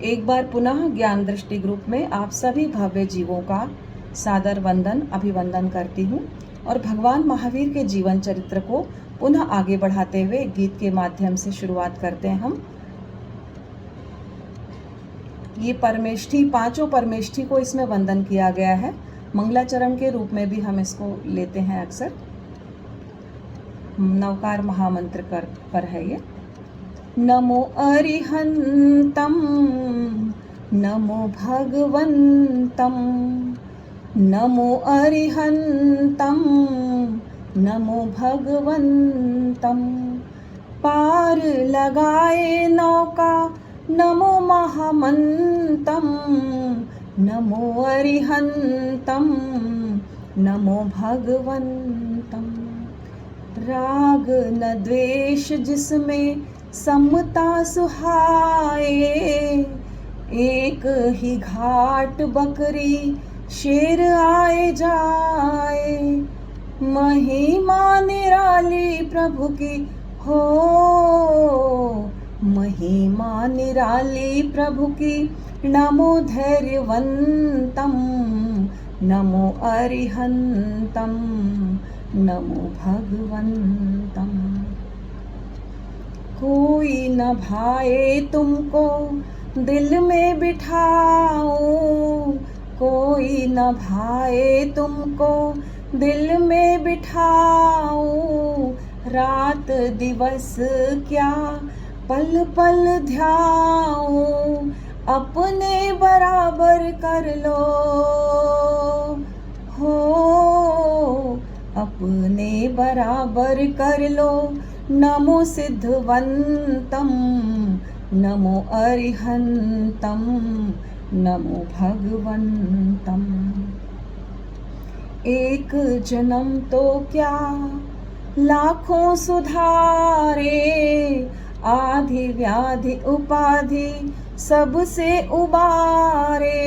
एक बार पुनः ज्ञान दृष्टि ग्रुप में आप सभी भव्य जीवों का सादर वंदन अभिवंदन करती हूँ और भगवान महावीर के जीवन चरित्र को पुनः आगे बढ़ाते हुए गीत के माध्यम से शुरुआत करते हैं हम। ये परमेष्ठी, पांचों परमेष्ठी को इसमें वंदन किया गया है। मंगलाचरण के रूप में भी हम इसको लेते हैं अक्सर। नवकार महामंत्र पर है ये। नमो अरिहंतम, नमो भगवंतम, नमो अरिहंतम, नमो भगवंतम। पार लगाए नौका नमो महामंतम, नमो अरिहंतम, नमो भगवंतम। राग न द्वेष जिसमें समता सुहाए, एक ही घाट बकरी शेर आए जाए। महिमा निराली प्रभु की हो, महिमा निराली प्रभु की। नमो धैर्यवंतम, नमो अरिहंतम, नमो भगवंतम। कोई न भाए तुमको दिल में बिठाओ, कोई न भाए तुमको दिल में बिठाओ। रात दिवस क्या पल पल ध्याओ, अपने बराबर कर लो हो, अपने बराबर कर लो। नमो सिद्धवंतम, नमो अरिहंतम, नमो भगवंतम। एक जन्म तो क्या लाखों सुधारे, आधि व्याधि उपाधि सबसे उबारे।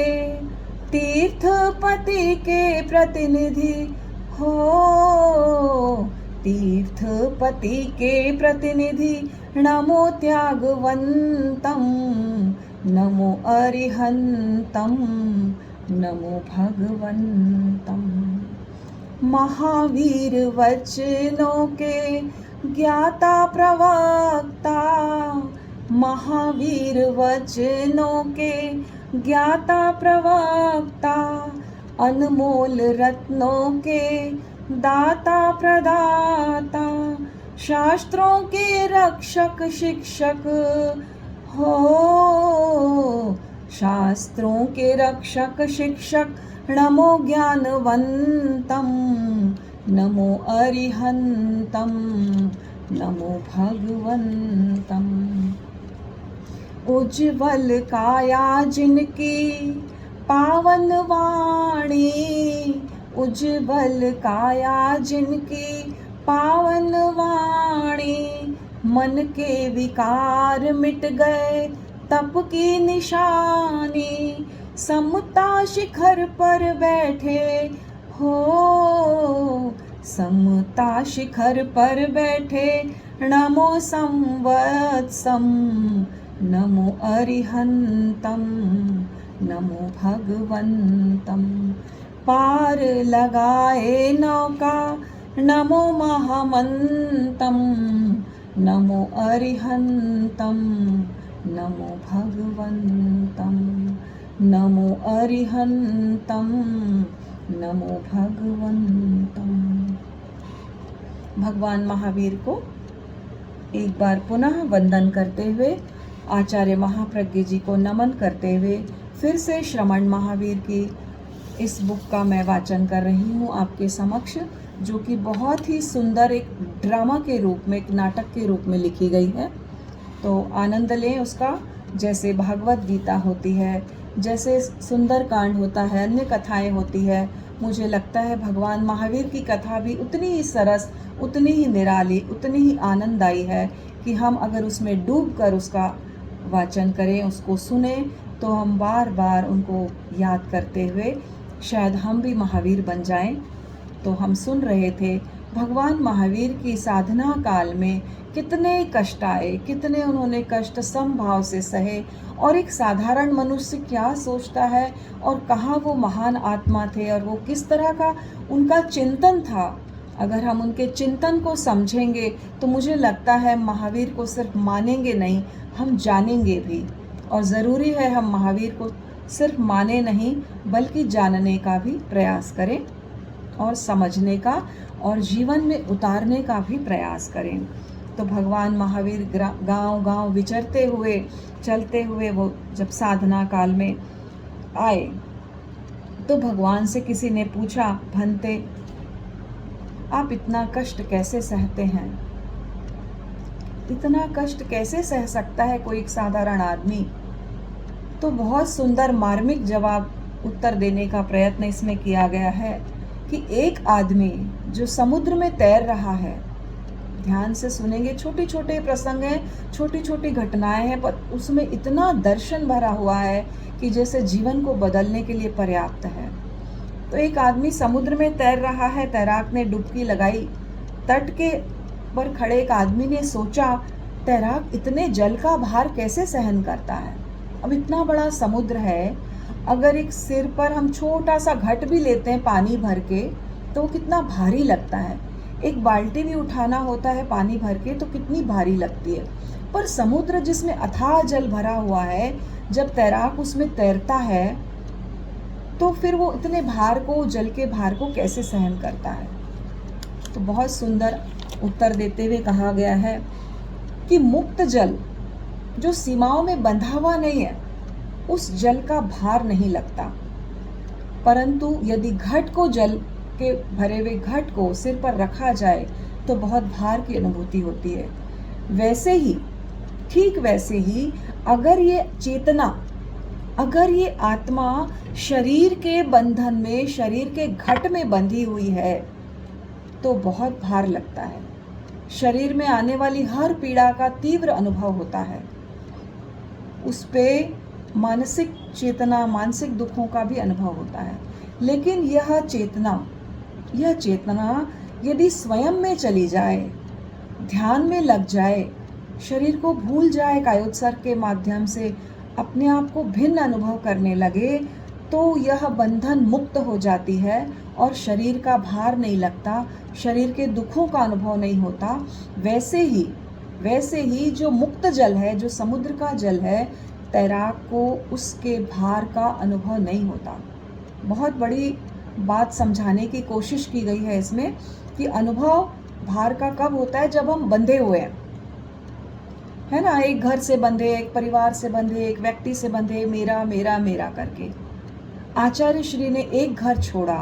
तीर्थपति के प्रतिनिधि हो, तीर्थपति के प्रतिनिधि। नमो त्यागवंतम, नमो अरिहंतम, नमो भगवंतम। महावीर वचनों के ज्ञाता प्रवक्ता, महावीर वचनों के ज्ञाता प्रवक्ता। अनमोल रत्नों के दाता प्रदाता, शास्त्रों के रक्षक शिक्षक हो, शास्त्रों के रक्षक शिक्षक। नमो ज्ञानवंतम, नमो अरिहंतम, नमो भगवंतम। उज्ज्वल काया जिनकी पावन वाणी, उज्ज्वल काया जिनकी पावन वाणी। मन के विकार मिट गए तप की निशानी, समता शिखर पर बैठे हो, समता शिखर पर बैठे। नमो संवत्सम, नमो अरिहंतम, नमो भगवंतम। पार लगाए नौका नमो महामंतम, नमो अरिहंतम, नमो भगवंतम, नमो अरिहंतम, नमो भगवंतम। भगवान महावीर को एक बार पुनः वंदन करते हुए, आचार्य महाप्रज्ञ जी को नमन करते हुए, फिर से श्रमण महावीर की इस बुक का मैं वाचन कर रही हूँ आपके समक्ष, जो कि बहुत ही सुंदर एक ड्रामा के रूप में, एक नाटक के रूप में लिखी गई है। तो आनंद लें उसका। जैसे भागवत गीता होती है, जैसे सुंदर कांड होता है, अन्य कथाएं होती है, मुझे लगता है भगवान महावीर की कथा भी उतनी ही सरस, उतनी ही निराली, उतनी ही आनंददायी है कि हम अगर उसमें डूब कर उसका वाचन करें, उसको सुने, तो हम बार बार उनको याद करते हुए शायद हम भी महावीर बन जाएं। तो हम सुन रहे थे भगवान महावीर की साधना काल में कितने कष्ट आए, कितने उन्होंने कष्ट समभाव से सहे, और एक साधारण मनुष्य क्या सोचता है और कहाँ वो महान आत्मा थे और वो किस तरह का उनका चिंतन था। अगर हम उनके चिंतन को समझेंगे तो मुझे लगता है महावीर को सिर्फ मानेंगे नहीं, हम जानेंगे भी। और ज़रूरी है हम महावीर को सिर्फ माने नहीं बल्कि जानने का भी प्रयास करें और समझने का और जीवन में उतारने का भी प्रयास करें। तो भगवान महावीर गांव-गांव विचरते हुए, चलते हुए वो जब साधना काल में आए तो भगवान से किसी ने पूछा, भंते आप इतना कष्ट कैसे सहते हैं? इतना कष्ट कैसे सह सकता है कोई एक साधारण आदमी? तो बहुत सुंदर मार्मिक जवाब उत्तर देने का प्रयत्न इसमें किया गया है कि एक आदमी जो समुद्र में तैर रहा है, ध्यान से सुनेंगे, छोटे छोटे प्रसंग हैं, छोटी छोटी घटनाएं हैं, पर उसमें इतना दर्शन भरा हुआ है कि जैसे जीवन को बदलने के लिए पर्याप्त है। तो एक आदमी समुद्र में तैर रहा है, तैराक ने डुबकी लगाई। तट के पर खड़े एक आदमी ने सोचा, तैराक इतने जल का भार कैसे सहन करता है? अब इतना बड़ा समुद्र है, अगर एक सिर पर हम छोटा सा घट भी लेते हैं पानी भर के तो वो कितना भारी लगता है। एक बाल्टी भी उठाना होता है पानी भर के तो कितनी भारी लगती है। पर समुद्र जिसमें अथाह जल भरा हुआ है, जब तैराक उसमें तैरता है तो फिर वो इतने भार को, जल के भार को कैसे सहन करता है? तो बहुत सुंदर उत्तर देते हुए कहा गया है कि मुक्त जल जो सीमाओं में बंधा हुआ नहीं है, उस जल का भार नहीं लगता, परंतु यदि घट को, जल के भरे हुए घट को सिर पर रखा जाए तो बहुत भार की अनुभूति होती है। वैसे ही, ठीक वैसे ही, अगर ये चेतना, अगर ये आत्मा शरीर के बंधन में, शरीर के घट में बंधी हुई है तो बहुत भार लगता है। शरीर में आने वाली हर पीड़ा का तीव्र अनुभव होता है, उस पे मानसिक चेतना, मानसिक दुखों का भी अनुभव होता है। लेकिन यह चेतना यदि स्वयं में चली जाए, ध्यान में लग जाए, शरीर को भूल जाए, कायोत्सर्ग के माध्यम से अपने आप को भिन्न अनुभव करने लगे, तो यह बंधन मुक्त हो जाती है और शरीर का भार नहीं लगता, शरीर के दुखों का अनुभव नहीं होता। वैसे ही जो मुक्त जल है, जो समुद्र का जल है, तैराक को उसके भार का अनुभव नहीं होता। बहुत बड़ी बात समझाने की कोशिश की गई है इसमें कि अनुभव भार का कब होता है? जब हम बंधे हुए हैं, है ना, एक घर से बंधे, एक परिवार से बंधे, एक व्यक्ति से बंधे, मेरा मेरा मेरा करके। आचार्य श्री ने एक घर छोड़ा,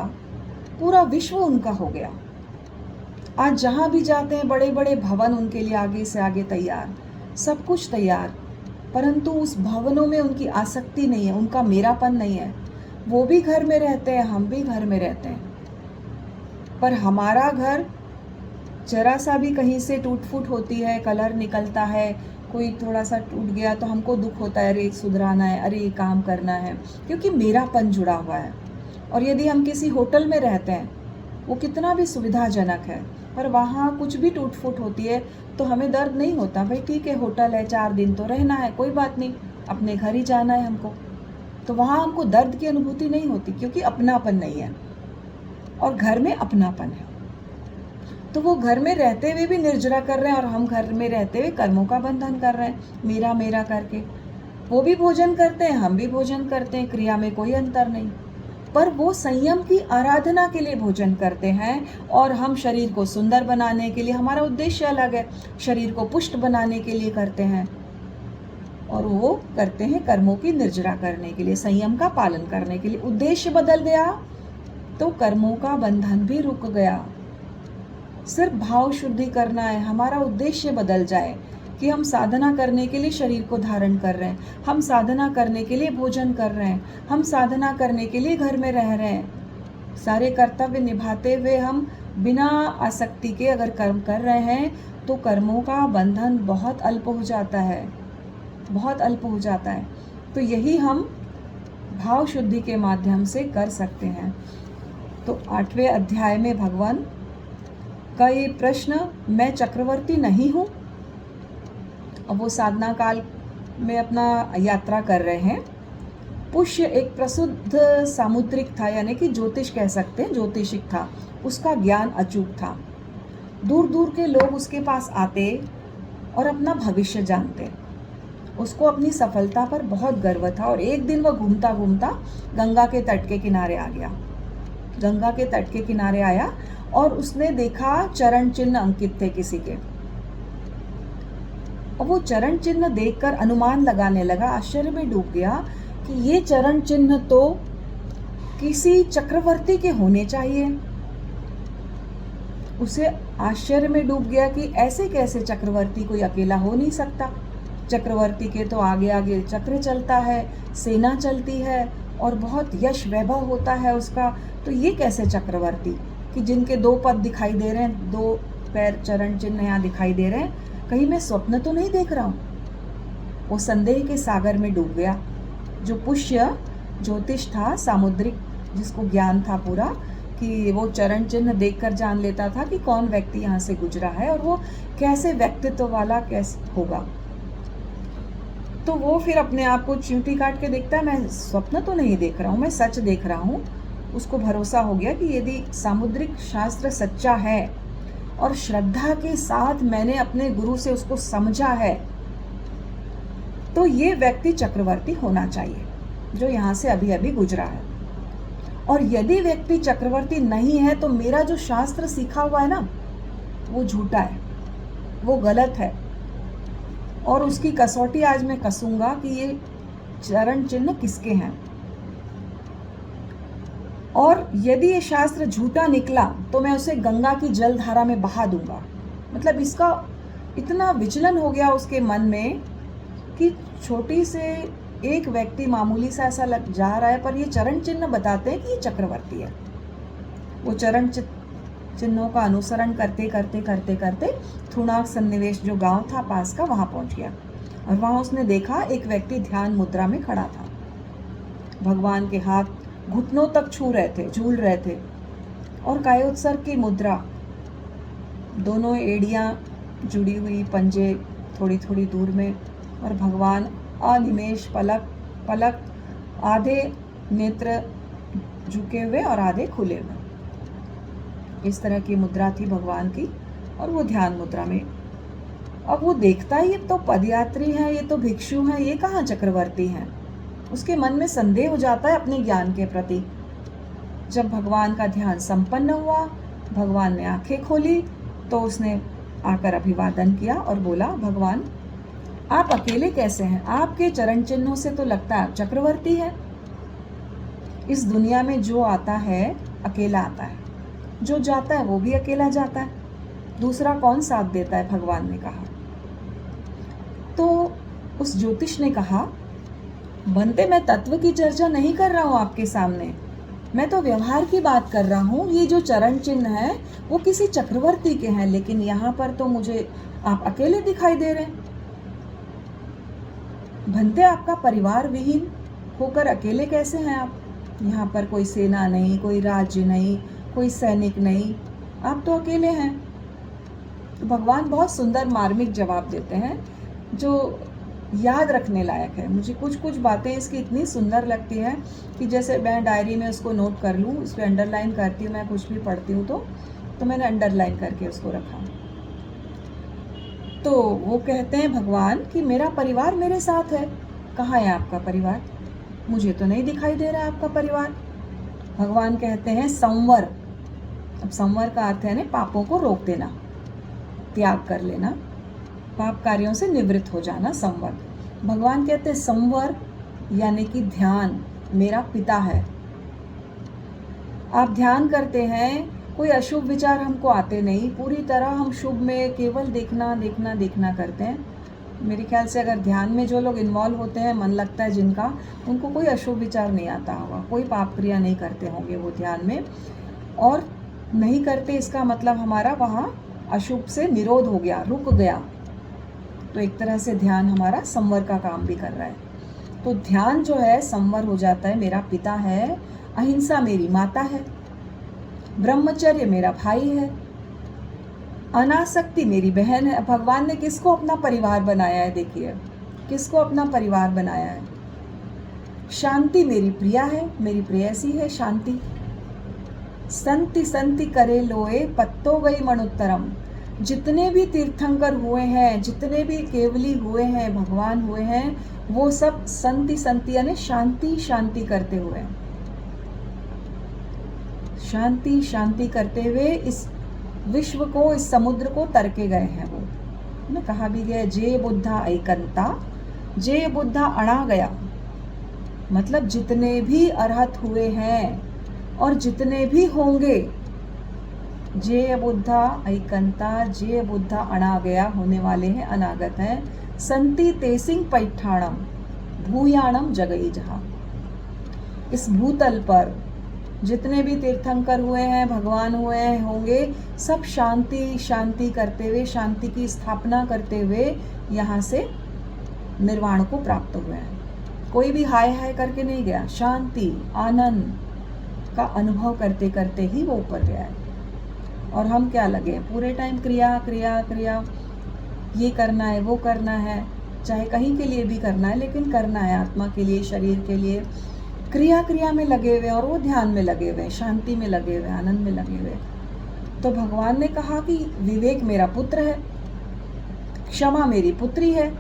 पूरा विश्व उनका हो गया। आज जहाँ भी जाते हैं बड़े बड़े भवन उनके लिए आगे से आगे तैयार, सब कुछ तैयार, परंतु उस भवनों में उनकी आसक्ति नहीं है, उनका मेरापन नहीं है। वो भी घर में रहते हैं, हम भी घर में रहते हैं, पर हमारा घर जरा सा भी कहीं से टूट फूट होती है, कलर निकलता है, कोई थोड़ा सा टूट गया तो हमको दुख होता है, अरे सुधराना है, अरे ये काम करना है, क्योंकि मेरापन जुड़ा हुआ है। और यदि हम किसी होटल में रहते हैं, वो कितना भी सुविधाजनक है, पर वहाँ कुछ भी टूट फूट होती है तो हमें दर्द नहीं होता। भाई ठीक है, होटल है, 4 दिन तो रहना है, कोई बात नहीं, अपने घर ही जाना है हमको, तो वहाँ हमको दर्द की अनुभूति नहीं होती, क्योंकि अपनापन नहीं है। और घर में अपनापन है, तो वो घर में रहते हुए भी निर्जरा कर रहे हैं और हम घर में रहते हुए कर्मों का बंधन कर रहे हैं, मेरा मेरा करके। वो भी भोजन करते हैं, हम भी भोजन करते हैं, क्रिया में कोई अंतर नहीं, पर वो संयम की आराधना के लिए भोजन करते हैं और हम शरीर को सुंदर बनाने के लिए, हमारा उद्देश्य अलग है, शरीर को पुष्ट बनाने के लिए करते हैं, और वो करते हैं कर्मों की निर्जरा करने के लिए, संयम का पालन करने के लिए। उद्देश्य बदल गया तो कर्मों का बंधन भी रुक गया। सिर्फ भाव शुद्धि करना है, हमारा उद्देश्य बदल जाए कि हम साधना करने के लिए शरीर को धारण कर रहे हैं, हम साधना करने के लिए भोजन कर रहे हैं, हम साधना करने के लिए घर में रह रहे हैं, सारे कर्तव्य निभाते हुए हम बिना आसक्ति के अगर कर्म कर रहे हैं तो कर्मों का बंधन बहुत अल्प हो जाता है, बहुत अल्प हो जाता है। तो यही हम भाव शुद्धि के माध्यम से कर सकते हैं। तो 8वें अध्याय में भगवान का ये प्रश्न, मैं चक्रवर्ती नहीं हूँ? अब वो साधना काल में अपना यात्रा कर रहे हैं। पुष्य एक प्रसिद्ध सामुद्रिक था, यानी कि ज्योतिष कह सकते हैं, ज्योतिषिक था। उसका ज्ञान अचूक था। दूर दूर के लोग उसके पास आते और अपना भविष्य जानते। उसको अपनी सफलता पर बहुत गर्व था और एक दिन वह घूमता घूमता गंगा के तट के किनारे आ गया। गंगा के तट के किनारे आया और उसने देखा चरण चिन्ह अंकित थे किसी के। और वो चरण चिन्ह देखकर अनुमान लगाने लगा, आश्चर्य में डूब गया कि ये चरण चिन्ह तो किसी चक्रवर्ती के होने चाहिए। उसे आश्चर्य में डूब गया कि ऐसे कैसे चक्रवर्ती कोई अकेला हो नहीं सकता। चक्रवर्ती के तो आगे आगे चक्र चलता है, सेना चलती है और बहुत यश वैभव होता है उसका। तो ये कैसे चक्रवर्ती कि जिनके 2 पद दिखाई दे रहे हैं, 2 पैर चरण चिन्ह यहाँ दिखाई दे रहे हैं, कहीं मैं स्वप्न तो नहीं देख रहा हूँ। वो संदेह के सागर में डूब गया। जो पुष्य ज्योतिष था, सामुद्रिक, जिसको ज्ञान था पूरा, कि वो चरण चिन्ह देखकर जान लेता था कि कौन व्यक्ति यहाँ से गुजरा है और वो कैसे व्यक्तित्व वाला कैसे होगा। तो वो फिर अपने आप को चींटी काट के देखता है, मैं स्वप्न तो नहीं देख रहा हूँ, मैं सच देख रहा हूँ। उसको भरोसा हो गया कि यदि सामुद्रिक शास्त्र सच्चा है और श्रद्धा के साथ मैंने अपने गुरु से उसको समझा है, तो ये व्यक्ति चक्रवर्ती होना चाहिए जो यहाँ से अभी अभी गुजरा है। और यदि व्यक्ति चक्रवर्ती नहीं है तो मेरा जो शास्त्र सीखा हुआ है ना, वो झूठा है, वो गलत है। और उसकी कसौटी आज मैं कसूंगा कि ये चरण चिन्ह किसके हैं। और यदि ये शास्त्र झूठा निकला तो मैं उसे गंगा की जलधारा में बहा दूंगा। मतलब इसका इतना विचलन हो गया उसके मन में कि छोटी से एक व्यक्ति मामूली सा ऐसा लग जा रहा है, पर ये चरण चिन्ह बताते हैं कि ये चक्रवर्ती है। वो चरण चिन्हों का अनुसरण करते करते करते करते थुणाक सन्निवेश, जो गांव था पास का, वहां पहुंच गया। और वहां उसने देखा एक व्यक्ति ध्यान मुद्रा में खड़ा था। भगवान के हाथ घुटनों तक छू रहे थे, झूल रहे थे, और कायोत्सर्ग की मुद्रा, दोनों एड़ियां जुड़ी हुई, पंजे थोड़ी थोड़ी दूर में, और भगवान अनिमेष पलक पलक, आधे नेत्र झुके हुए और आधे खुले हुए। इस तरह की मुद्रा थी भगवान की, और वो ध्यान मुद्रा में। अब वो देखता है ये तो पदयात्री है, ये तो भिक्षु है, ये कहाँ चक्रवर्ती हैं। उसके मन में संदेह हो जाता है अपने ज्ञान के प्रति। जब भगवान का ध्यान संपन्न हुआ, भगवान ने आंखें खोली, तो उसने आकर अभिवादन किया और बोला, भगवान आप अकेले कैसे हैं? आपके चरण चिन्हों से तो लगता है आप चक्रवर्ती है। इस दुनिया में जो आता है अकेला आता है, जो जाता है वो भी अकेला जाता है, दूसरा कौन साथ देता है? भगवान ने कहा। तो उस ज्योतिष ने कहा, बनते मैं तत्व की चर्चा नहीं कर रहा हूं आपके सामने, मैं तो व्यवहार की बात कर रहा हूं। ये जो चरण चिन्ह है वो किसी चक्रवर्ती के हैं, लेकिन यहाँ पर तो मुझे आप अकेले दिखाई दे रहे हैं। बनते आपका परिवार विहीन होकर अकेले कैसे हैं आप? यहाँ पर कोई सेना नहीं, कोई राज्य नहीं, कोई सैनिक नहीं, आप तो अकेले हैं। तो भगवान बहुत सुंदर मार्मिक जवाब देते हैं जो याद रखने लायक है। मुझे कुछ कुछ बातें इसकी इतनी सुंदर लगती हैं कि जैसे मैं डायरी में उसको नोट कर लूँ, उस पर अंडरलाइन करती हूँ। मैं कुछ भी पढ़ती हूँ तो मैंने अंडरलाइन करके उसको रखा। तो वो कहते हैं भगवान कि मेरा परिवार मेरे साथ है। कहाँ है आपका परिवार? मुझे तो नहीं दिखाई दे रहा है आपका परिवार। भगवान कहते हैं संवर। अब संवर का अर्थ है ना पापों को रोक देना, त्याग कर लेना, पाप कार्यों से निवृत्त हो जाना, संवर। भगवान कहते हैं संवर यानी कि ध्यान मेरा पिता है। आप ध्यान करते हैं, कोई अशुभ विचार हमको आते नहीं, पूरी तरह हम शुभ में केवल देखना देखना देखना करते हैं। मेरे ख्याल से अगर ध्यान में जो लोग इन्वॉल्व होते हैं, मन लगता है जिनका, उनको कोई अशुभ विचार नहीं आता होगा, कोई पाप क्रिया नहीं करते होंगे वो ध्यान में। और नहीं करते इसका मतलब हमारा वहाँ अशुभ से निरोध हो गया, रुक गया। तो एक तरह से ध्यान हमारा संवर का काम भी कर रहा है। तो ध्यान जो है संवर हो जाता है, मेरा पिता है, अहिंसा मेरी माता है, ब्रह्मचर्य मेरा भाई है, अनासक्ति मेरी बहन है। भगवान ने किसको अपना परिवार बनाया है, देखिए किसको अपना परिवार बनाया है। शांति मेरी प्रिया है, मेरी प्रेयसी है शांति। संति संति करे लोए पत्तो गई मणुत्तरम। जितने भी तीर्थंकर हुए हैं, जितने भी केवली हुए हैं, भगवान हुए हैं, वो सब संति संति यानी शांति शांति करते हुए, शांति शांति करते हुए इस विश्व को, इस समुद्र को तर के गए हैं। वो ने कहा भी गया जे बुद्धा ऐकंता, जे बुद्धा अणा गया, मतलब जितने भी अरहत हुए हैं और जितने भी होंगे, जे बुद्धा ऐकंता, जे बुद्धा अणा गया, होने वाले हैं, अनागत हैं। संति तेसिंग पैठाणम भूयाणम जगई जहा। इस भूतल पर जितने भी तीर्थंकर हुए हैं, भगवान हुए हैं, होंगे, सब शांति शांति करते हुए, शांति की स्थापना करते हुए यहाँ से निर्वाण को प्राप्त हुए हैं। कोई भी हाय हाय करके नहीं गया, शांति आनंद का अनुभव करते करते ही वो ऊपर गया है। और हम क्या लगे पूरे टाइम क्रिया क्रिया क्रिया, ये करना है वो करना है, चाहे कहीं के लिए भी करना है, लेकिन करना है आत्मा के लिए, शरीर के लिए, क्रिया क्रिया में लगे हुए, और वो ध्यान में लगे हुए, शांति में लगे हुए, आनंद में लगे हुए। तो भगवान ने कहा कि विवेक मेरा पुत्र है, क्षमा मेरी पुत्री है,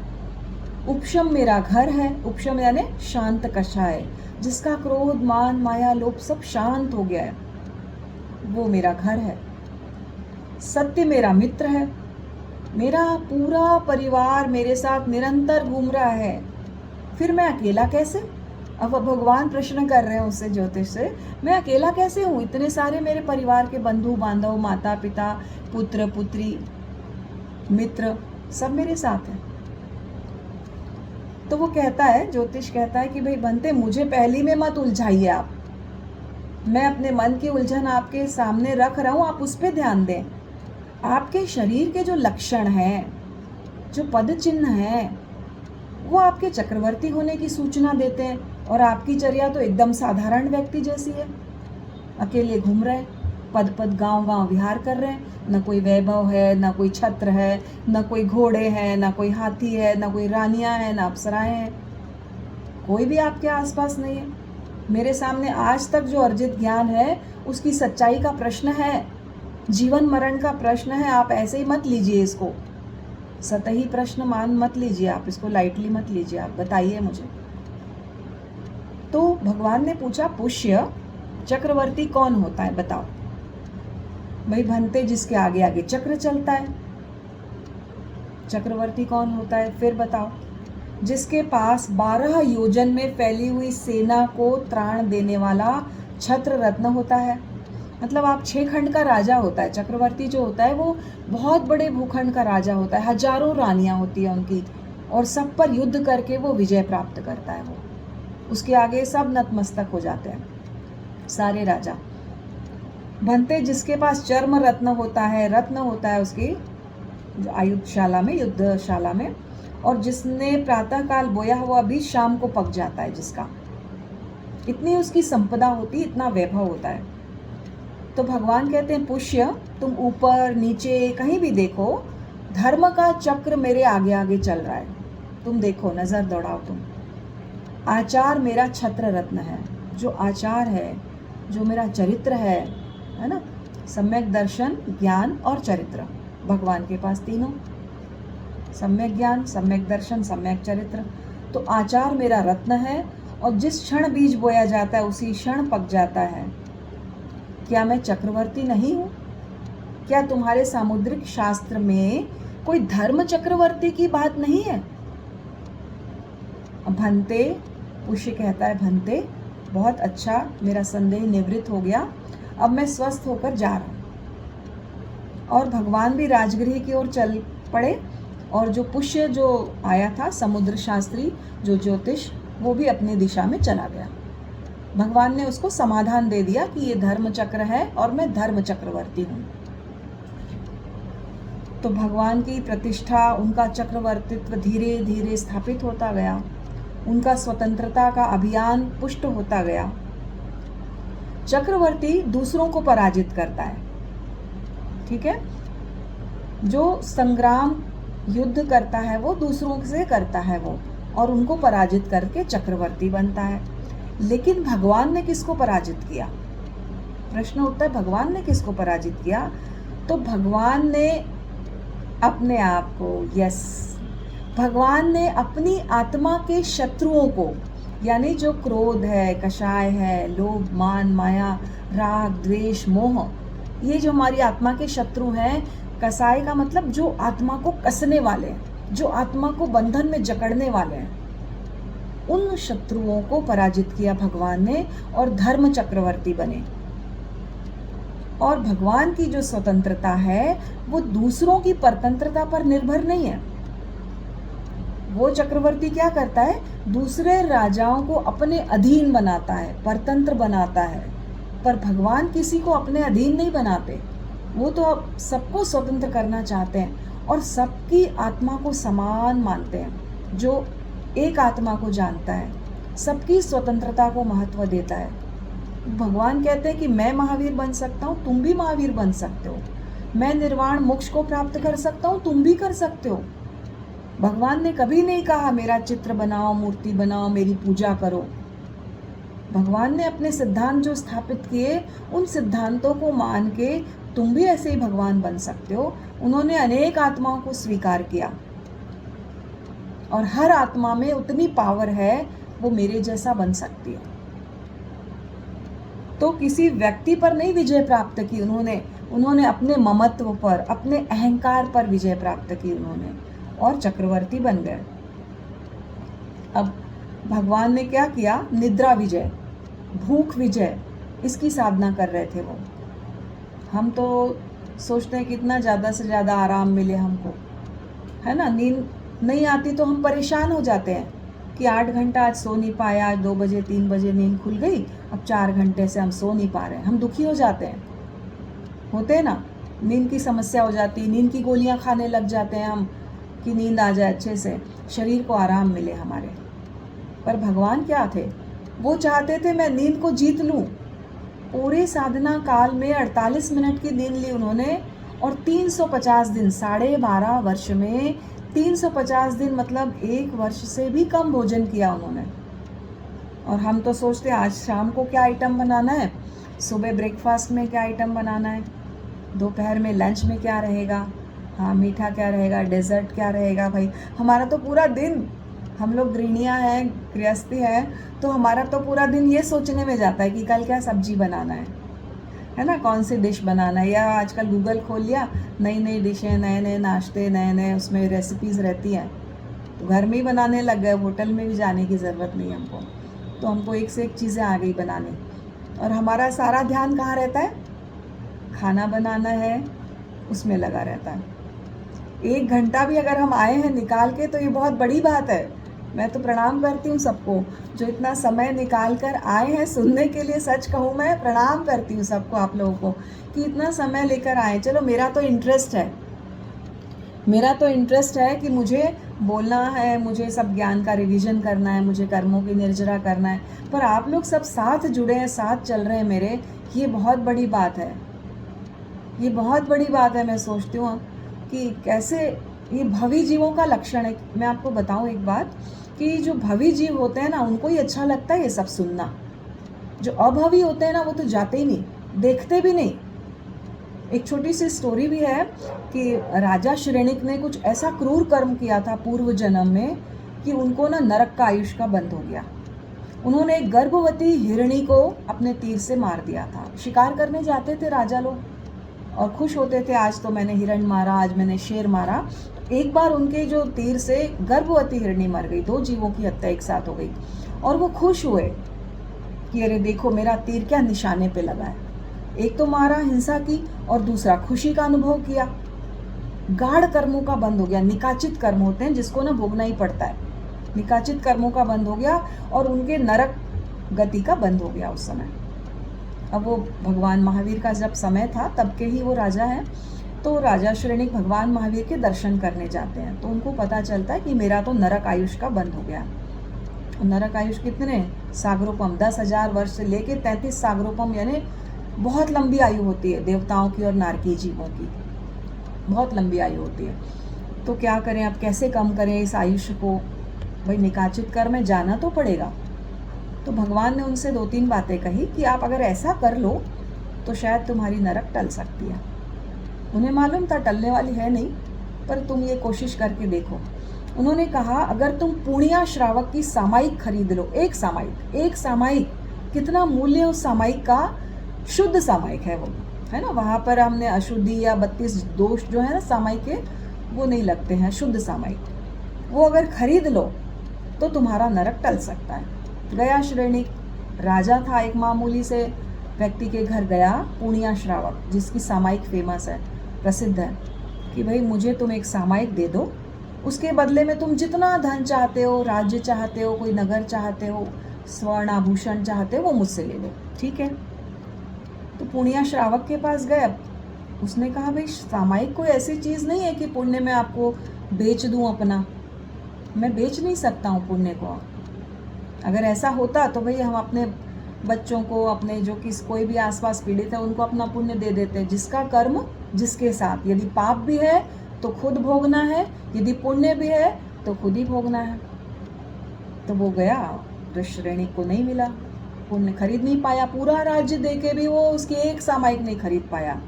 उपशम मेरा घर है। उपशम यानी शांत कषाय, जिसका क्रोध मान माया लोभ सब शांत हो गया है, वो मेरा घर है। सत्य मेरा मित्र है, मेरा पूरा परिवार मेरे साथ निरंतर घूम रहा है, फिर मैं अकेला कैसे? अब भगवान प्रश्न कर रहे हैं उससे, ज्योतिष से, मैं अकेला कैसे हूँ? इतने सारे मेरे परिवार के बंधु बांधव, माता पिता, पुत्र पुत्री, मित्र सब मेरे साथ हैं। तो वो कहता है, ज्योतिष कहता है कि भाई बनते, मुझे पहली में मत उलझाइए आप, मैं अपने मन की उलझन आपके सामने रख रहा हूँ, आप उस पर ध्यान दें। आपके शरीर के जो लक्षण हैं, जो पद चिन्ह हैं, वो आपके चक्रवर्ती होने की सूचना देते हैं। और आपकी चर्या तो एकदम साधारण व्यक्ति जैसी है, अकेले घूम रहे, पद पद गांव गांव विहार कर रहे हैं, न कोई वैभव है, न कोई छत्र है, न कोई घोड़े हैं, न कोई हाथी है, न कोई रानियां हैं, न अप्सराएं हैं, कोई भी आपके आसपास नहीं है। मेरे सामने आज तक जो अर्जित ज्ञान है उसकी सच्चाई का प्रश्न है, जीवन मरण का प्रश्न है। आप ऐसे ही मत लीजिए इसको, सतही प्रश्न मान मत लीजिए, आप इसको लाइटली मत लीजिए, आप बताइए मुझे। तो भगवान ने पूछा, पुष्य चक्रवर्ती कौन होता है बताओ। भाई भंते, जिसके आगे आगे चक्र चलता है, चक्रवर्ती कौन होता है? फिर बताओ, जिसके पास 12 योजन में फैली हुई सेना को त्राण देने वाला छत्र रत्न होता है। मतलब आप 6 खंड का राजा होता है। चक्रवर्ती जो होता है वो बहुत बड़े भूखंड का राजा होता है, हजारों रानियां होती है उनकी, और सब पर युद्ध करके वो विजय प्राप्त करता है। वो उसके आगे सब नतमस्तक हो जाते हैं, सारे राजा। भंते, जिसके पास चर्म रत्न होता है, रत्न होता है उसकी आयुधशाला में, युद्धशाला में, और जिसने प्रातः काल बोया हुआ बीज शाम को पक जाता है, जिसका इतनी उसकी संपदा होती, इतना वैभव होता है। तो भगवान कहते हैं, पुष्य तुम ऊपर नीचे कहीं भी देखो, धर्म का चक्र मेरे आगे आगे चल रहा है। तुम देखो, नजर दौड़ाओ तुम। आचार मेरा छत्र रत्न है, जो आचार है, जो मेरा चरित्र है ना, सम्यक दर्शन, ज्ञान और चरित्र, भगवान के पास तीनों, सम्यक ज्ञान, सम्यक दर्शन, सम्यक चरित्र। तो आचार मेरा रत्न है, और जिस क्षण बीज बोया जाता है उसी क्षण पक जाता है। क्या मैं चक्रवर्ती नहीं हूँ? क्या तुम्हारे सामुद्रिक शास्त्र में कोई धर्म चक्रवर्ती की बात नहीं है? भंते, पुष्य कहता है, भंते बहुत अच्छा, मेरा संदेह निवृत्त हो गया, अब मैं स्वस्थ होकर जा रहा हूँ। और भगवान भी राजगृह की ओर चल पड़े, और जो पुष्य जो आया था, समुद्र शास्त्री जो ज्योतिष, वो भी अपनी दिशा में चला गया। भगवान ने उसको समाधान दे दिया कि ये धर्म चक्र है और मैं धर्म चक्रवर्ती हूँ। तो भगवान की प्रतिष्ठा, उनका चक्रवर्तित्व धीरे धीरे स्थापित होता गया, उनका स्वतंत्रता का अभियान पुष्ट होता गया। चक्रवर्ती दूसरों को पराजित करता है, ठीक है, जो संग्राम युद्ध करता है वो दूसरों से करता है वो, और उनको पराजित करके चक्रवर्ती बनता है। लेकिन भगवान ने किसको पराजित किया? प्रश्न उठता है, भगवान ने किसको पराजित किया? तो भगवान ने अपने आप को, यस, भगवान ने अपनी आत्मा के शत्रुओं को, यानी जो क्रोध है, कषाय है, लोभ, मान, माया, राग, द्वेष, मोह, ये जो हमारी आत्मा के शत्रु हैं, कसाय का मतलब जो आत्मा को कसने वाले हैं, जो आत्मा को बंधन में जकड़ने वाले हैं, उन शत्रुओं को पराजित किया भगवान ने और धर्म चक्रवर्ती बने। और भगवान की जो स्वतंत्रता है वो दूसरों की परतंत्रता पर निर्भर नहीं है। वो चक्रवर्ती क्या करता है? दूसरे राजाओं को अपने अधीन बनाता है, परतंत्र बनाता है। पर भगवान किसी को अपने अधीन नहीं बनाते, वो तो अब सबको स्वतंत्र करना चाहते हैं और सबकी आत्मा को समान मानते हैं। जो एक आत्मा को जानता है, सबकी स्वतंत्रता को महत्व देता है। भगवान कहते हैं कि मैं महावीर बन सकता हूँ, तुम भी महावीर बन सकते हो। मैं निर्वाण मोक्ष को प्राप्त कर सकता हूँ, तुम भी कर सकते हो। भगवान ने कभी नहीं कहा मेरा चित्र बनाओ, मूर्ति बनाओ, मेरी पूजा करो। भगवान ने अपने सिद्धांत जो स्थापित किए, उन सिद्धांतों को मान के तुम भी ऐसे ही भगवान बन सकते हो। उन्होंने अनेक आत्माओं को स्वीकार किया और हर आत्मा में उतनी पावर है, वो मेरे जैसा बन सकती है। तो किसी व्यक्ति पर नहीं विजय प्राप्त की उन्होंने अपने ममत्व पर, अपने अहंकार पर विजय प्राप्त की उन्होंने, और चक्रवर्ती बन गए। अब भगवान ने क्या किया? निद्रा विजय, भूख विजय, इसकी साधना कर रहे थे वो। हम तो सोचते हैं कितना ज़्यादा से ज़्यादा आराम मिले हमको, है ना। नींद नहीं आती तो हम परेशान हो जाते हैं कि 8 घंटा आज सो नहीं पाया, आज 2 बजे 3 बजे नींद खुल गई, अब 4 घंटे से हम सो नहीं पा रहे हैं। हम दुखी हो जाते हैं, होते हैं ना। नींद की समस्या हो जाती, नींद की गोलियां खाने लग जाते हैं हम कि नींद आ जाए, अच्छे से शरीर को आराम मिले हमारे। पर भगवान क्या थे? वो चाहते थे मैं नींद को जीत लूँ। पूरे साधना काल में 48 मिनट की नींद ली उन्होंने, और 350 दिन, 12.5 वर्ष में 350 दिन, मतलब 1 वर्ष से भी कम भोजन किया उन्होंने। और हम तो सोचते हैं आज शाम को क्या आइटम बनाना है, सुबह ब्रेकफास्ट में क्या आइटम बनाना है, दोपहर में लंच में क्या रहेगा, हाँ मीठा क्या रहेगा, डेजर्ट क्या रहेगा। भाई हमारा तो पूरा दिन, हम लोग गृहिणियाँ हैं, गृहस्थी हैं, तो हमारा तो पूरा दिन ये सोचने में जाता है कि कल क्या सब्जी बनाना है ना, कौन सी डिश बनाना है। या आजकल गूगल खोल लिया, नई नई डिशें, नए नए नाश्ते, नए नए उसमें रेसिपीज़ रहती हैं, तो घर में ही बनाने लग गए, होटल में भी जाने की ज़रूरत नहीं हमको। तो हमको एक से एक चीज़ें आ गई बनाने, और हमारा सारा ध्यान कहाँ रहता है? खाना बनाना है, उसमें लगा रहता है। 1 घंटा भी अगर हम आए हैं निकाल के तो ये बहुत बड़ी बात है। मैं तो प्रणाम करती हूँ सबको जो इतना समय निकाल कर आए हैं सुनने के लिए। सच कहूँ, मैं प्रणाम करती हूँ सबको, आप लोगों को, कि इतना समय लेकर आए। चलो मेरा तो इंटरेस्ट है कि मुझे बोलना है, मुझे सब ज्ञान का रिवीजन करना है, मुझे कर्मों की निर्जरा करना है। पर आप लोग सब साथ जुड़े हैं, साथ चल रहे हैं मेरे, ये बहुत बड़ी बात है। ये बहुत बड़ी बात है। मैं सोचती हूँ कि कैसे ये भवी जीवों का लक्षण है। मैं आपको बताऊँ एक बात, कि जो भवी जीव होते हैं ना, उनको ही अच्छा लगता है ये सब सुनना। जो अभवी होते हैं ना, वो तो जाते ही नहीं, देखते भी नहीं। एक छोटी सी स्टोरी भी है कि राजा श्रेणिक ने कुछ ऐसा क्रूर कर्म किया था पूर्व जन्म में कि उनको ना नरक का आयुष का बंद हो गया। उन्होंने एक गर्भवती हिरणी को अपने तीर से मार दिया था। शिकार करने जाते थे राजा लोग और खुश होते थे, आज तो मैंने हिरण मारा, आज मैंने शेर मारा। एक बार उनके जो तीर से गर्भवती हिरणी मर गई, 2 जीवों की हत्या एक साथ हो गई, और वो खुश हुए कि अरे देखो मेरा तीर क्या निशाने पे लगा है। एक तो मारा हिंसा की, और दूसरा खुशी का अनुभव किया। गाढ़ कर्मों का बंद हो गया। निकाचित कर्म होते हैं जिसको ना भोगना ही पड़ता है, निकाचित कर्मों का बंद हो गया, और उनके नरक गति का बंद हो गया उस समय। अब वो भगवान महावीर का जब समय था तब के ही वो राजा हैं। तो राजा श्रेणिक भगवान महावीर के दर्शन करने जाते हैं, तो उनको पता चलता है कि मेरा तो नरक आयुष का बंद हो गया। नरक आयुष कितने? सागरोपम, 10,000 वर्ष से लेके 33 सागरोपम, यानी बहुत लंबी आयु होती है देवताओं की और नारकी जीवों की। बहुत लंबी आयु होती है। तो क्या करें, अब कैसे कम करें इस आयुष्य को? भाई निकाचित कर्म में जाना तो पड़ेगा। तो भगवान ने उनसे 2-3 बातें कही कि आप अगर ऐसा कर लो तो शायद तुम्हारी नरक टल सकती है। उन्हें मालूम था टलने वाली है नहीं, पर तुम ये कोशिश करके देखो। उन्होंने कहा अगर तुम पूर्णिया श्रावक की सामायिक खरीद लो, एक सामायिक, कितना मूल्य उस सामायिक का? शुद्ध सामायिक है वो, है ना। वहाँ पर हमने अशुद्धि या 32 दोष जो है ना सामायिक के, वो नहीं लगते हैं, शुद्ध सामायिक। वो अगर खरीद लो तो तुम्हारा नरक टल सकता है। गया श्रेणिक, राजा था एक मामूली से व्यक्ति के घर गया, पूर्णिया श्रावक, जिसकी सामायिक फेमस है, प्रसिद्ध है, कि भाई मुझे तुम एक सामायिक दे दो, उसके बदले में तुम जितना धन चाहते हो, राज्य चाहते हो, कोई नगर चाहते हो, स्वर्ण आभूषण चाहते हो, वो मुझसे ले लो, ठीक है। तो पूर्णिया श्रावक के पास गए। उसने कहा भाई सामायिक कोई ऐसी चीज़ नहीं है कि पुण्य में आपको बेच दूं अपना, मैं बेच नहीं सकता हूँ पुण्य को। अगर ऐसा होता तो भाई हम अपने बच्चों को, अपने जो किस कोई भी आसपास पीड़ित है उनको अपना पुण्य दे देते। जिसका कर्म जिसके साथ, यदि पाप भी है तो खुद भोगना है, यदि पुण्य भी है तो खुद ही भोगना है। तो वो गया, श्रेणी को नहीं मिला, पुण्य खरीद नहीं पाया, पूरा राज्य देके भी वो उसकी एक सामायिक नहीं खरीद पाया।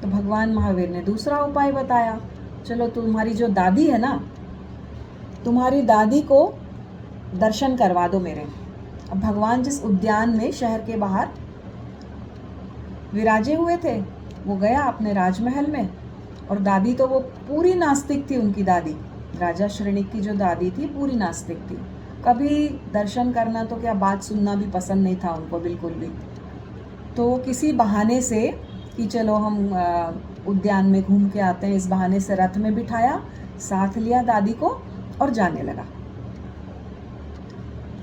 तो भगवान महावीर ने दूसरा उपाय बताया, चलो तुम्हारी जो दादी है ना, तुम्हारी दादी को दर्शन करवा दो मेरे। अब भगवान जिस उद्यान में शहर के बाहर विराजे हुए थे, वो गया अपने राजमहल में, और दादी तो वो पूरी नास्तिक थी। उनकी दादी, राजा श्रेणिक की जो दादी थी, पूरी नास्तिक थी। कभी दर्शन करना तो क्या, बात सुनना भी पसंद नहीं था उनको बिल्कुल भी। तो किसी बहाने से कि चलो हम उद्यान में घूम के आते हैं, इस बहाने से रथ में बिठाया, साथ लिया दादी को और जाने लगा।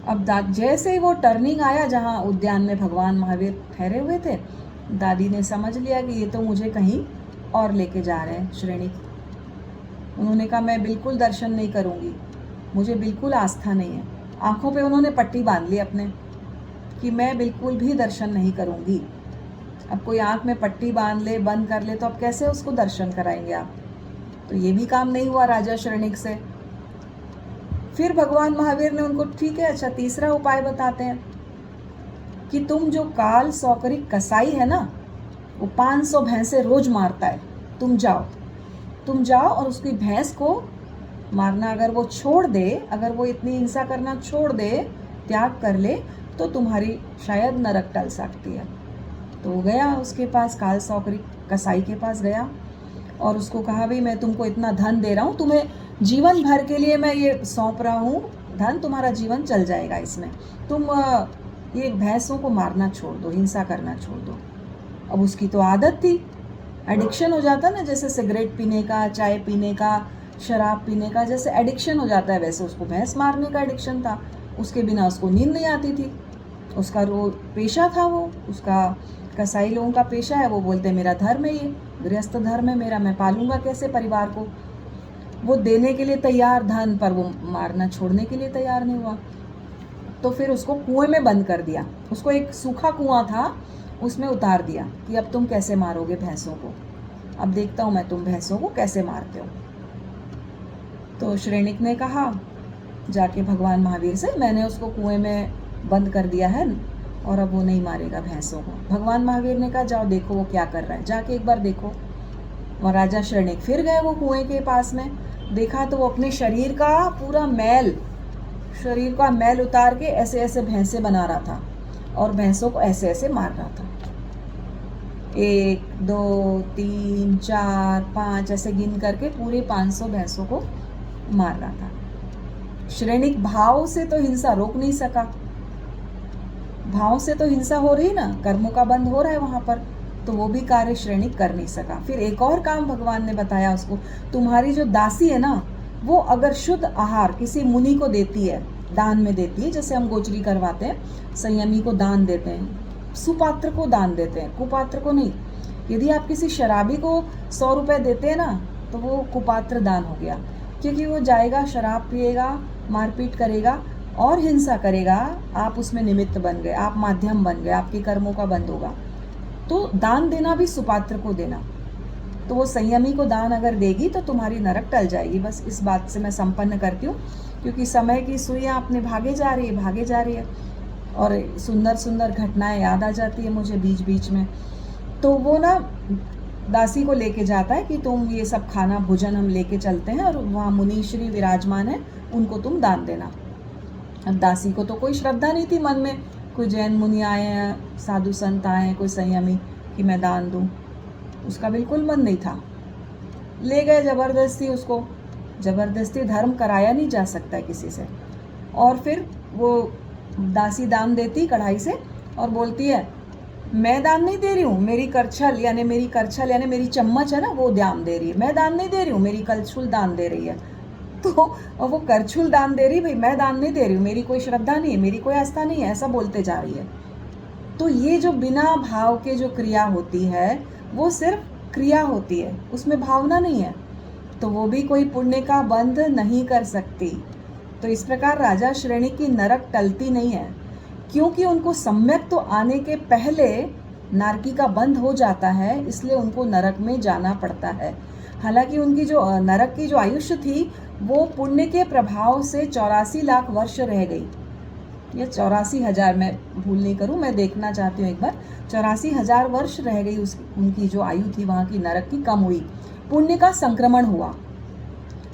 अब जैसे ही वो टर्निंग आया जहाँ उद्यान में भगवान महावीर ठहरे हुए थे, दादी ने समझ लिया कि ये तो मुझे कहीं और लेके जा रहे हैं श्रेणिक। उन्होंने कहा मैं बिल्कुल दर्शन नहीं करूँगी, मुझे बिल्कुल आस्था नहीं है। आंखों पे उन्होंने पट्टी बांध ली अपने कि मैं बिल्कुल भी दर्शन नहीं करूँगी। अब कोई आंख में पट्टी बांध ले, बंद कर ले, तो अब कैसे उसको दर्शन कराएंगे आप? तो ये भी काम नहीं हुआ राजा श्रेणिक से। फिर भगवान महावीर ने उनको, ठीक है अच्छा तीसरा उपाय बताते हैं कि तुम जो काल सौकरिक कसाई है ना, वो 500 भैंसे रोज मारता है, तुम जाओ और उसकी भैंस को मारना अगर वो छोड़ दे, अगर वो इतनी हिंसा करना छोड़ दे, त्याग कर ले, तो तुम्हारी शायद नरक टल सकती है। तो वो गया उसके पास, काल सौकरिक कसाई के पास गया और उसको कहा भाई मैं तुमको इतना धन दे रहा हूँ, तुम्हें जीवन भर के लिए मैं ये सौंप रहा हूँ धन, तुम्हारा जीवन चल जाएगा इसमें, तुम ये भैंसों को मारना छोड़ दो, हिंसा करना छोड़ दो। अब उसकी तो आदत थी, एडिक्शन हो जाता ना, जैसे सिगरेट पीने का, चाय पीने का, शराब पीने का जैसे एडिक्शन हो जाता है, वैसे उसको भैंस मारने का एडिक्शन था। उसके बिना उसको नींद नहीं आती थी। उसका पेशा था वो, उसका कसाई लोगों का पेशा है। वो बोलते मेरा धर्म है, ये गृहस्थ धर्म है मेरा, मैं पालूंगा कैसे परिवार को। वो देने के लिए तैयार धन, पर वो मारना छोड़ने के लिए तैयार नहीं हुआ। तो फिर उसको कुएं में बंद कर दिया। उसको एक सूखा कुआं था, उसमें उतार दिया कि अब तुम कैसे मारोगे भैंसों को, अब देखता हूँ मैं तुम भैंसों को कैसे मारते हो। तो श्रेणिक ने कहा जाके भगवान महावीर से, मैंने उसको कुएं में बंद कर दिया है और अब वो नहीं मारेगा भैंसों को। भगवान महावीर ने कहा जाओ देखो वो क्या कर रहा है, जाके एक बार देखो। और राजा श्रेणिक फिर गए वो कुएं के पास में, देखा तो वो अपने शरीर का पूरा मैल, शरीर का मैल उतार के ऐसे ऐसे भैंसे बना रहा था और भैंसों को ऐसे ऐसे मार रहा था। 1 2 3 4 5 ऐसे गिन करके पूरे 500 भैंसों को मार रहा था। श्रेणिक भाव से तो हिंसा रोक नहीं सका, भाव से तो हिंसा हो रही ना, कर्मों का बंद हो रहा है वहां पर, तो वो भी कार्य श्रेणिक कर नहीं सका। फिर एक और काम भगवान ने बताया उसको, तुम्हारी जो दासी है ना, वो अगर शुद्ध आहार किसी मुनि को देती है, दान में देती है, जैसे हम गोचरी करवाते हैं, संयमी को दान देते हैं, सुपात्र को दान देते हैं, कुपात्र को नहीं। यदि आप किसी शराबी को 100 रुपए देते हैं ना, तो वो कुपात्र दान हो गया, क्योंकि वो जाएगा शराब पिएगा, मारपीट करेगा और हिंसा करेगा, आप उसमें निमित्त बन गए, आप माध्यम बन गए, आपके कर्मों का बंद होगा। तो दान देना भी सुपात्र को देना। तो वो संयमी को दान अगर देगी तो तुम्हारी नरक टल जाएगी। बस इस बात से मैं संपन्न करती हूँ, क्योंकि समय की सुइयाँ अपने भागे जा रही है और सुंदर सुंदर घटनाएं याद आ जाती है मुझे बीच बीच में। तो वो ना दासी को लेके जाता है कि तुम ये सब खाना भोजन हम लेके चलते हैं और वहाँ मुनीश्री विराजमान है, उनको तुम दान देना। अब दासी को तो कोई श्रद्धा नहीं थी मन में, कोई जैन मुनि आए हैं, साधु संत आए हैं, कोई संयमी कि मैं दान दूं, उसका बिल्कुल मन नहीं था। ले गए ज़बरदस्ती उसको। ज़बरदस्ती धर्म कराया नहीं जा सकता है किसी से। और फिर वो दासी दान देती कढ़ाई से और बोलती है मैं दान नहीं दे रही हूँ, मेरी करछल यानी मेरी चम्मच है ना, वो दान दे रही है। मैं दान नहीं दे रही हूँ, मेरी करछुल दान दे रही है। तो और वो करछुल दान दे रही, भाई मैं दान नहीं दे रही हूँ, मेरी कोई श्रद्धा नहीं है, मेरी कोई आस्था नहीं है, ऐसा बोलते जा रही है। तो ये जो बिना भाव के जो क्रिया होती है वो सिर्फ क्रिया होती है, उसमें भावना नहीं है, तो वो भी कोई पुण्य का बंध नहीं कर सकती। तो इस प्रकार राजा श्रेणी की नरक टलती नहीं है, क्योंकि उनको सम्यक तो आने के पहले नारकी का बंध हो जाता है, इसलिए उनको नरक में जाना पड़ता है। हालांकि उनकी जो नरक की जो आयुष्य थी वो पुण्य के प्रभाव से 84 लाख वर्ष रह गई। ये 84,000, मैं भूल नहीं करूँ, मैं देखना चाहती हूँ एक बार। 84,000 वर्ष रह गई उनकी जो आयु थी वहाँ की नरक की, कम हुई। पुण्य का संक्रमण हुआ,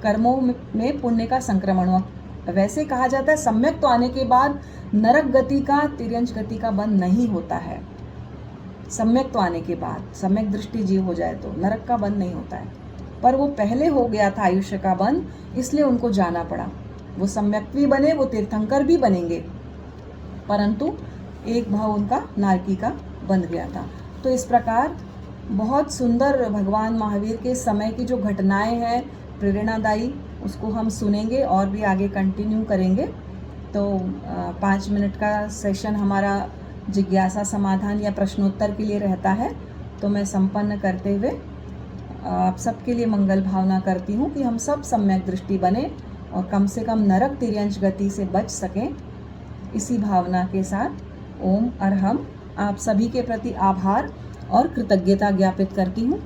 कर्मों में पुण्य का संक्रमण हुआ। वैसे कहा जाता है सम्यक तो आने के बाद नरक गति का, तिर्यंच गति का बंध नहीं होता है। सम्यक तो आने के बाद, सम्यक दृष्टि जीव हो जाए तो नरक का बंध नहीं होता है, पर वो पहले हो गया था आयुष्य का बंध, इसलिए उनको जाना पड़ा। वो सम्यक भी बने, वो तीर्थंकर भी बनेंगे, परंतु एक भाव उनका नारकी का बंध गया था। तो इस प्रकार बहुत सुंदर भगवान महावीर के समय की जो घटनाएं हैं प्रेरणादायी, उसको हम सुनेंगे और भी आगे कंटिन्यू करेंगे। तो 5 मिनट का सेशन हमारा जिज्ञासा समाधान या प्रश्नोत्तर के लिए रहता है। तो मैं संपन्न करते हुए आप सबके लिए मंगल भावना करती हूँ कि हम सब सम्यक दृष्टि बने और कम से कम नरक तिर्यंच गति से बच सकें। इसी भावना के साथ ओम अरहम आप सभी के प्रति आभार और कृतज्ञता ज्ञापित करती हूँ।